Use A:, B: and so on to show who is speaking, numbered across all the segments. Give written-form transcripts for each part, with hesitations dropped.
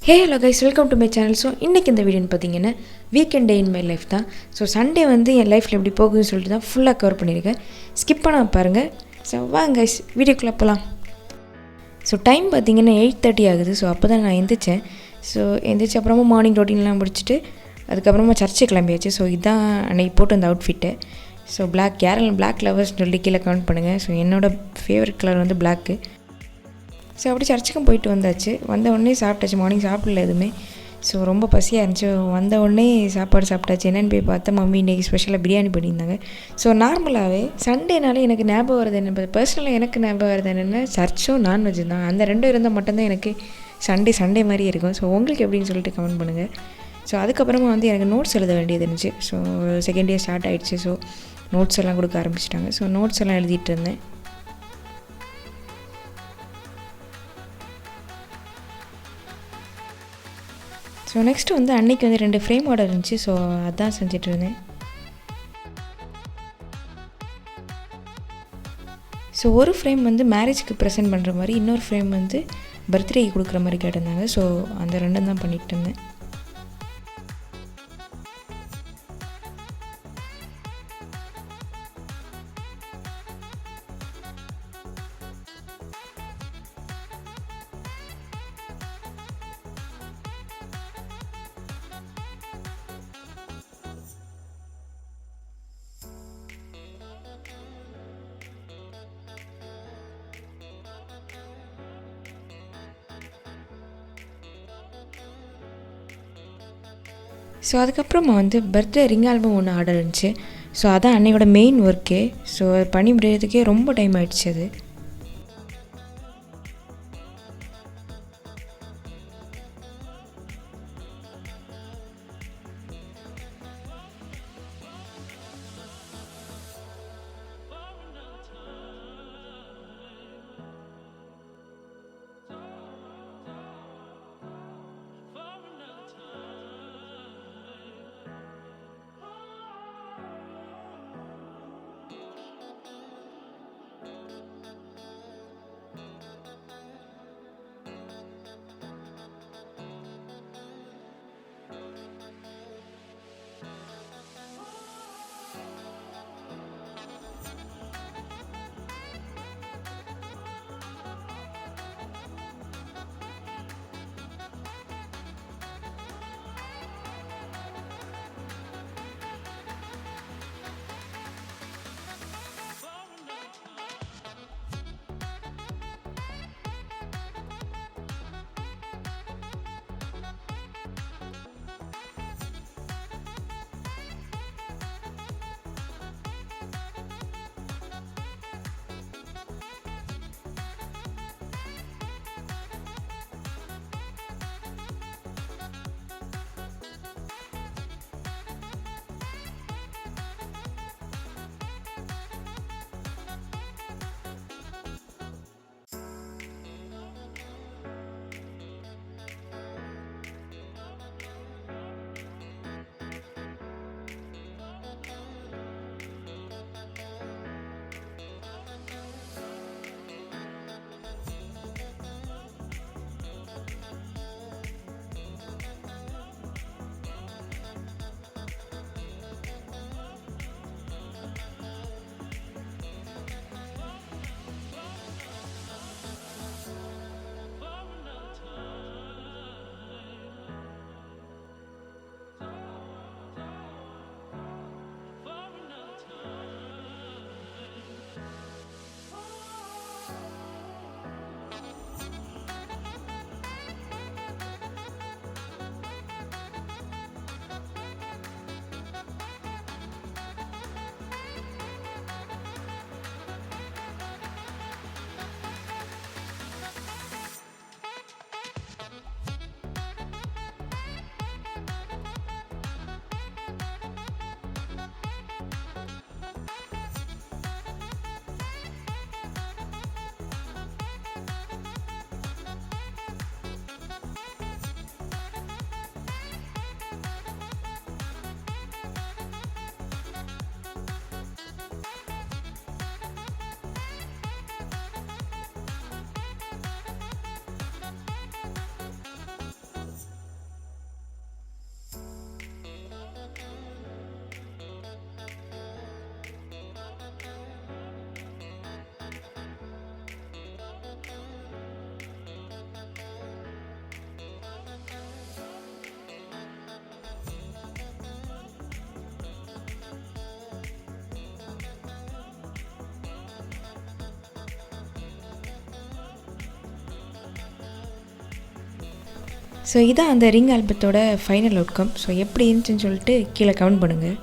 A: Hey hello guys, welcome to my channel. So இன்றைக்கி இந்த வீடியோன்னு பார்த்தீங்கன்னா weekend day in my life தான். ஸோ சண்டே வந்து என் லைஃப்பில் எப்படி போகுதுன்னு சொல்லிட்டு தான் ஃபுல்லாக கவர் பண்ணியிருக்கேன். ஸ்கிப் பண்ண பாருங்கள். ஸோ வாங்க கைஸ், வீடியோக்குள்ளே போகலாம். ஸோ டைம் பார்த்தீங்கன்னா 8:30 ஆகுது. ஸோ அப்போ தான் நான் எந்திரிச்சேன். ஸோ எந்திரிச்ச அப்புறமா மார்னிங் ரொட்டீன்லாம் முடிச்சுட்டு அதுக்கப்புறமா சர்ச்சை கிளம்பியாச்சு. ஸோ இதுதான் அன்றைக்கி போட்டு அந்த அவுட்ஃபிட்டு. ஸோ பிளாக், யாரெல்லாம் பிளாக் லவர்ஸ்னு சொல்லி கீழே கமெண்ட் பண்ணுங்கள். ஸோ என்னோடய ஃபேவரட் கலர் வந்து பிளாக்கு. ஸோ அப்படி சர்ச்சுக்கும் போயிட்டு வந்தாச்சு. வந்த உடனே சாப்பிட்டாச்சு. மார்னிங் சாப்பிடல எதுவுமே. ஸோ ரொம்ப பசியாக இருந்துச்சு. வந்த உடனே சாப்பாடு சாப்பிட்டாச்சு. என்னென்னு போய் பார்த்தா மம்மி இன்றைக்கி ஸ்பெஷலாக பிரியாணி பண்ணியிருந்தாங்க. ஸோ நார்மலாகவே சண்டேனாலே எனக்கு ஞாபகம் வருது என்ன, பர்சனலாக எனக்கு ஞாபகம் வருது என்னென்னா சர்ச்சும் நான்வெஜ் தான். அந்த ரெண்டும் இருந்தால் மட்டும்தான் எனக்கு சண்டே மாதிரியே இருக்கும். ஸோ உங்களுக்கு எப்படின்னு சொல்லிட்டு கமெண்ட் பண்ணுங்கள். ஸோ அதுக்கப்புறமா வந்து எனக்கு நோட்ஸ் எழுத வேண்டியது இருந்துச்சு. ஸோ செகண்ட் இயர் ஸ்டார்ட் ஆகிடுச்சு. ஸோ நோட்ஸ் எல்லாம் கொடுக்க ஆரம்பிச்சிட்டாங்க. ஸோ நோட்ஸ் எல்லாம் எழுதிட்டு இருந்தேன். ஸோ நெக்ஸ்ட்டு வந்து அன்றைக்கி வந்து 2 ஃப்ரேம் ஆர்டர் இருந்துச்சு. ஸோ அதான் செஞ்சிட்ருந்தேன். ஸோ ஒரு ஃப்ரேம் வந்து மேரேஜுக்கு ப்ரெசென்ட் பண்ணுற மாதிரி, இன்னொரு ஃப்ரேம் வந்து பர்த்டேக்கு கொடுக்குற மாதிரி கேட்டிருந்தாங்க. ஸோ அந்த ரெண்டும் தான் பண்ணிகிட்டு இருந்தேன். ஸோ அதுக்கப்புறமா வந்து பர்த்டே ரிங் ஆல்பம் ஒன்று ஆர்டர் இருந்துச்சு. ஸோ அதான் அன்னையோட மெயின் ஒர்க்கே. ஸோ அது பண்ணி முடியறதுக்கே ரொம்ப டைம் ஆகிடுச்சு. அது ஸோ இதான் அந்த ரிங் ஆல்பத்தோட ஃபைனல் அவுட்கம். ஸோ எப்படி இருந்துச்சுன்னு சொல்லிட்டு கீழே கமெண்ட் பண்ணுங்கள்.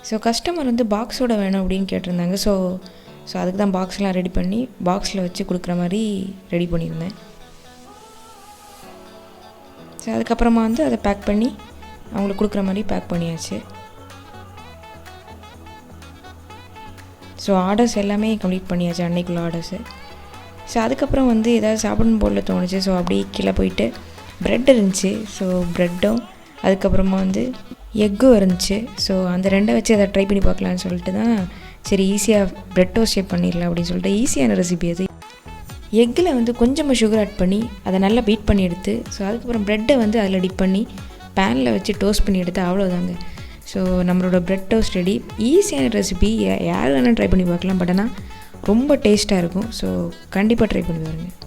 A: ஸோ கஸ்டமர் வந்து பாக்ஸோட வேணும் அப்படின்னு கேட்டிருந்தாங்க. ஸோ அதுக்கு தான் பாக்ஸ்லாம் ரெடி பண்ணி பாக்ஸில் வச்சு கொடுக்குற மாதிரி ரெடி பண்ணியிருந்தேன். ஸோ அதுக்கப்புறமா வந்து அதை பேக் பண்ணி அவங்களுக்கு கொடுக்குற மாதிரி பேக் பண்ணியாச்சு. ஸோ ஆர்டர்ஸ் எல்லாமே கம்ப்ளீட் பண்ணியாச்சு, அன்னைக்குள்ள ஆர்டர்ஸு. ஸோ அதுக்கப்புறம் வந்து ஏதாவது சாப்பிடணும் போல தோணுச்சு. ஸோ அப்படியே கீழே போயிட்டு ப்ரெட் இருந்துச்சு. ஸோ ப்ரெட்டும் அதுக்கப்புறமா வந்து எக்கும் இருந்துச்சு. ஸோ அந்த ரெண்டை வச்சு அதை ட்ரை பண்ணி பார்க்கலான்னு சொல்லிட்டு தான் சரி ஈஸியாக ப்ரெட் டோஸ்டே பண்ணிடலாம் அப்படின்னு சொல்லிட்டு ஈஸியான ரெசிபி அது. எக்கில் வந்து கொஞ்சமாக சுகர் ஆட் பண்ணி அதை நல்லா பீட் பண்ணி எடுத்து ஸோ அதுக்கப்புறம் ப்ரெட்டை வந்து அதில் டிப் பண்ணி பேனில் வச்சு டோஸ்ட் பண்ணி எடுத்து அவ்வளோதாங்க. ஸோ நம்மளோட ப்ரெட் டோஸ்ட் ரெடி. ஈஸியான ரெசிபி, யார் வேணாலும் ட்ரை பண்ணி பார்க்கலாம். பட் ஆனால் ரொம்ப டேஸ்ட்டாக இருக்கும். ஸோ கண்டிப்பாக ட்ரை பண்ணி பாருங்கள்.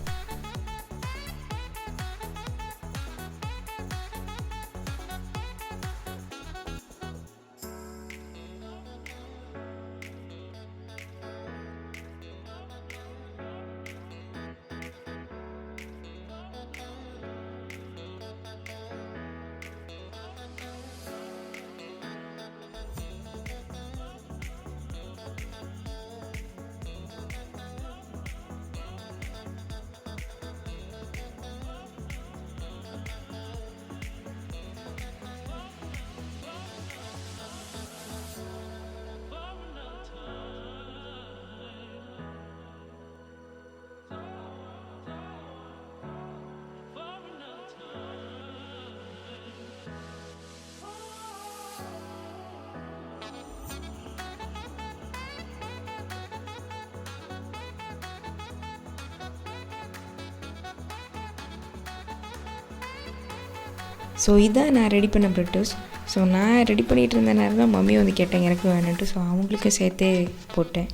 A: ஸோ இதான் நான் ரெடி பண்ண ப்ரெட் டோஸ்ட். ஸோ நான் ரெடி பண்ணிகிட்டு இருந்த நேரம் தான் மம்மி வந்து கேட்டேன் எனக்கு வேணுன்ட்டு. ஸோ அவங்களுக்கு சேர்த்தே போட்டேன்.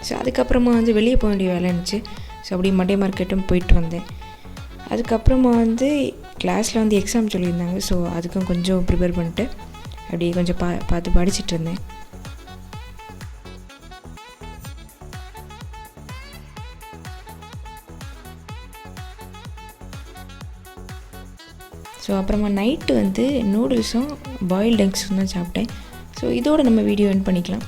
A: ஸோ அதுக்கப்புறமா வந்து வெளியே போக வேண்டிய வேலை இருந்துச்சு. ஸோ அப்படியே மண்டே மார்க்கெட்டும் போயிட்டு வந்தேன். அதுக்கப்புறமா வந்து கிளாஸில் வந்து எக்ஸாம் சொல்லியிருந்தாங்க. ஸோ அதுக்கும் கொஞ்சம் ப்ரிப்பேர் பண்ணிட்டு அப்படியே கொஞ்சம் பார்த்து படிச்சுட்டு இருந்தேன். ஸோ அப்புறமா நைட்டு வந்து நூடுல்ஸும் பாயில்டு எக்ஸும் தான் சாப்பிட்டேன். ஸோ இதோடு நம்ம வீடியோ எண்ட் பண்ணிக்கலாம்.